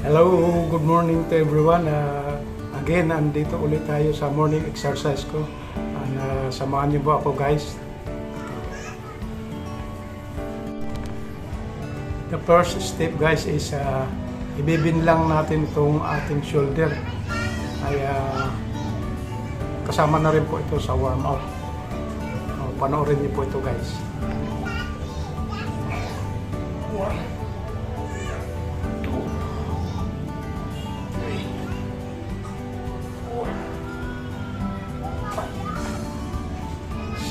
Hello, good morning to everyone. Again, andito ulit tayo sa morning exercise ko. Samahan niyo po ako guys. The first step guys is ibibin lang natin itong ating shoulder. Ay kasama na rin po ito sa warm up. Panoorin niyo po ito guys.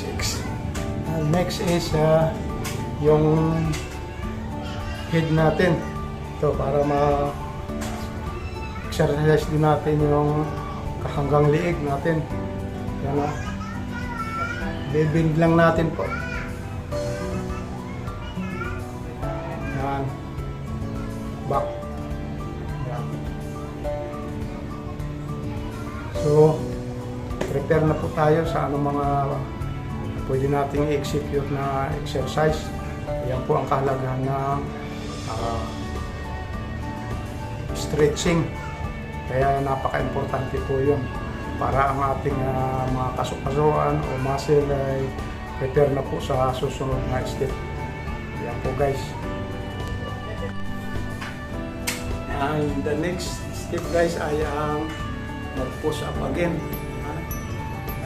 6. Next is yung head natin. Ito para ma-exercise din natin yung hanggang liig natin. Yan na. Bibend lang natin po. Yan. Back. Yan. So, prepare na po tayo sa anong mga pwede nating i-execute na exercise. Yan po ang kahalagahan ng stretching. Kaya napaka-importante po yun para ang ating mga kasukasuan o muscle ay prepare na po sa susunod na step. Yan po guys. And the next step guys ay ang mag-push up again.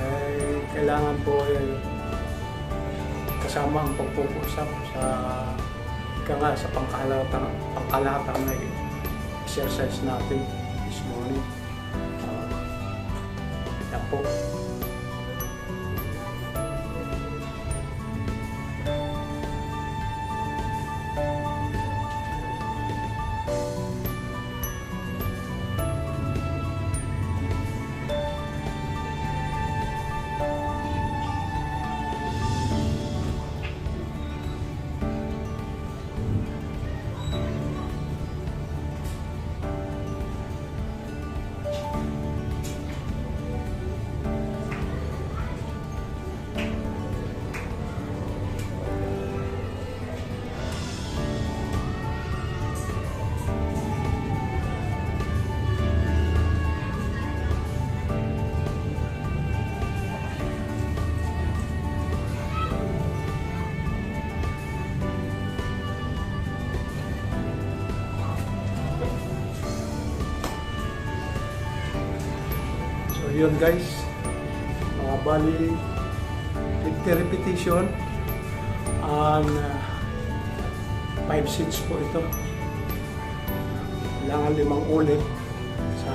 Ay kailangan po kasama ang pag-push up sa pangkalatang na exercise natin this morning. Yan po. Yun guys, bali 50 repetition and 5 sets po ito. Kailangan 5 ulit sa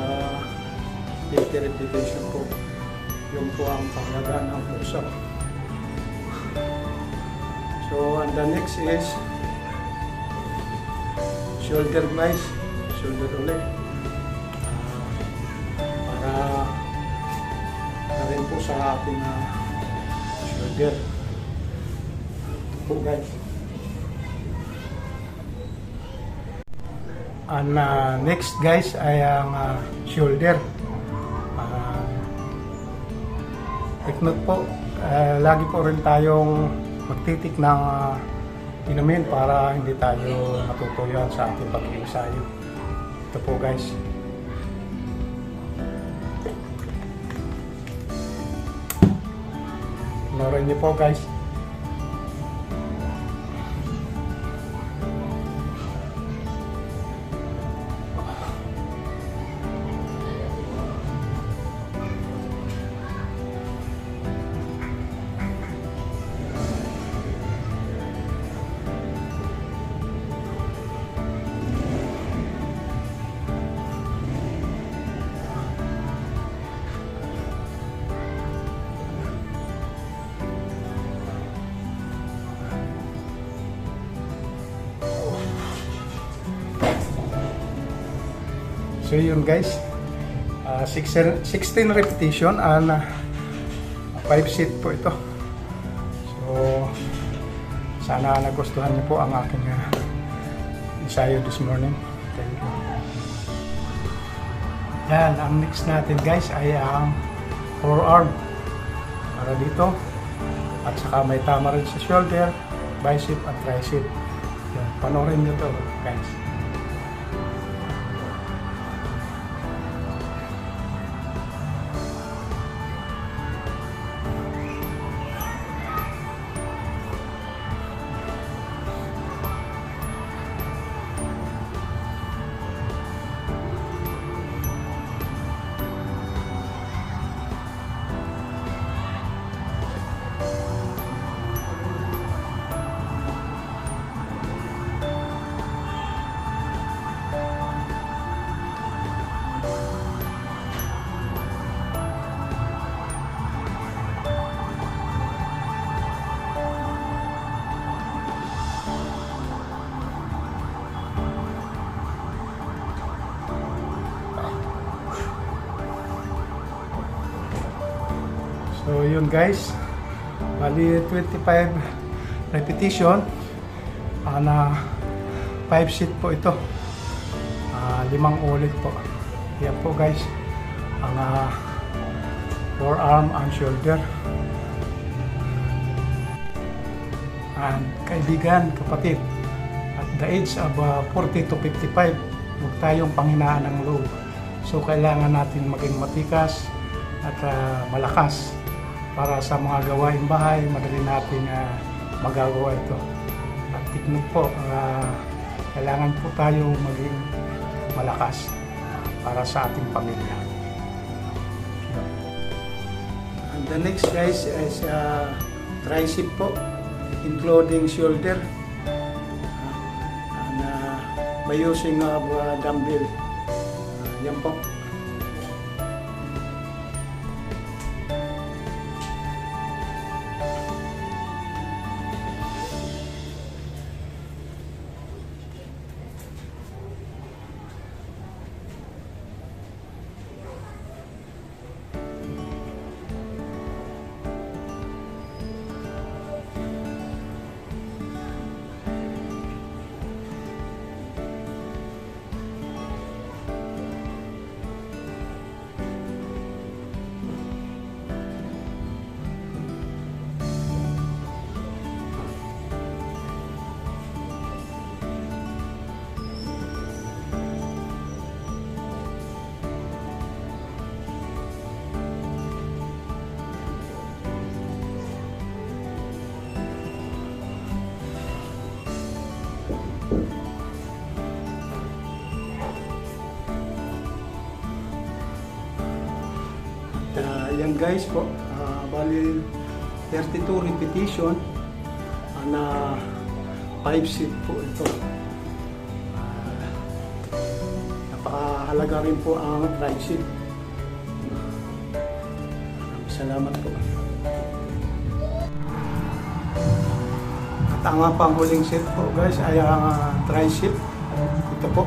50 repetition po. Yun po ang panglagaan ng push-up. So and the next is shoulder guys, shoulder ulit. Rin po sa ating shoulder. Ito po guys. And next guys ay ang shoulder. Take note po, lagi po rin tayong magtitik ng inumin para hindi tayo natutuyan sa ating pag-iensayo. Ito po guys. Panoorin niyo po guys. So yun guys, 16 repetition and 5 set po ito. So sana nagustuhan niyo po ang aking ensayo this morning. Thank you. Yan, ang next natin guys ay ang forearm. Para dito. At saka may tama rin sa shoulder, bicep at tricep. Yan, panoorin niyo to guys. So yun guys, bali 25 repetition na 5 set po ito, 5 ulit po. Yan po guys ang forearm and shoulder. And kaibigan, kapatid, at the age of 40 to 55, huwag tayong panghinaan ng loob. So kailangan natin maging matikas at malakas para sa mga gawain bahay, madali natin magagawa ito. At tignan po, kailangan po tayo maging malakas para sa ating pamilya. And the next guys is tricep po, including shoulder, and by using dumbbell. Yan po. Yan guys po, bali 32 repetition na 5 set po ito. Napakahalaga rin po ang tricep. Salamat po. At ang panghuling set po guys ay ang tricep. Ito po.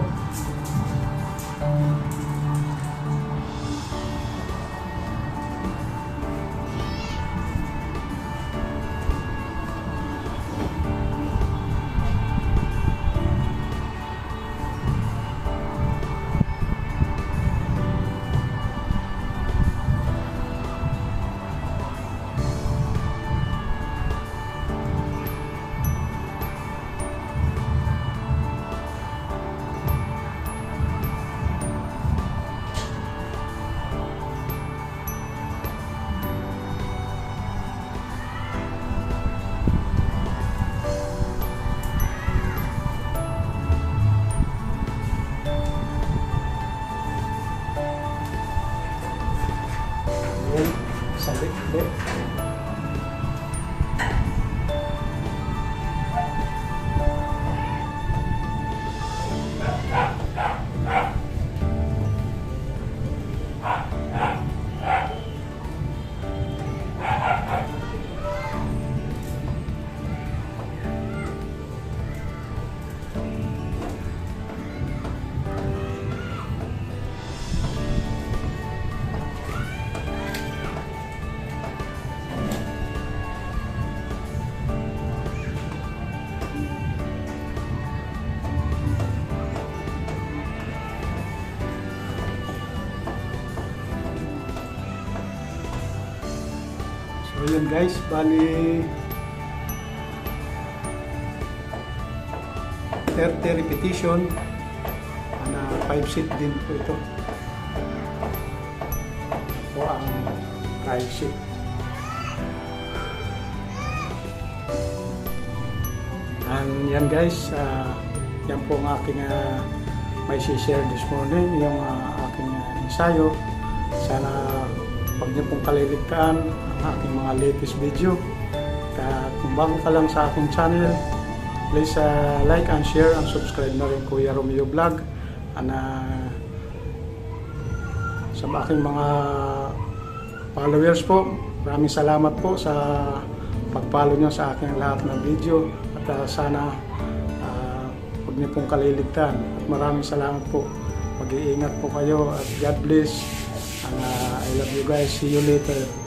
Sabit ulit. So yun guys, bali 30 repetition na 5 set din po ito. Ito ang tricep. And yan guys, yan po ang aking may share this morning, yung aking ensayo. Sana huwag niyo pong kaliligtaan ang aking mga latest video. At kung bago ka lang sa aking channel, please like and share and subscribe na rin Kuya Romeo Vlog. And sa aking mga followers po, maraming salamat po sa pag-follow nyo sa aking lahat ng video. At sana huwag niyo pong kaliligtaan. At maraming salamat po. Mag-iingat po kayo at God bless. And I love you guys. See you later.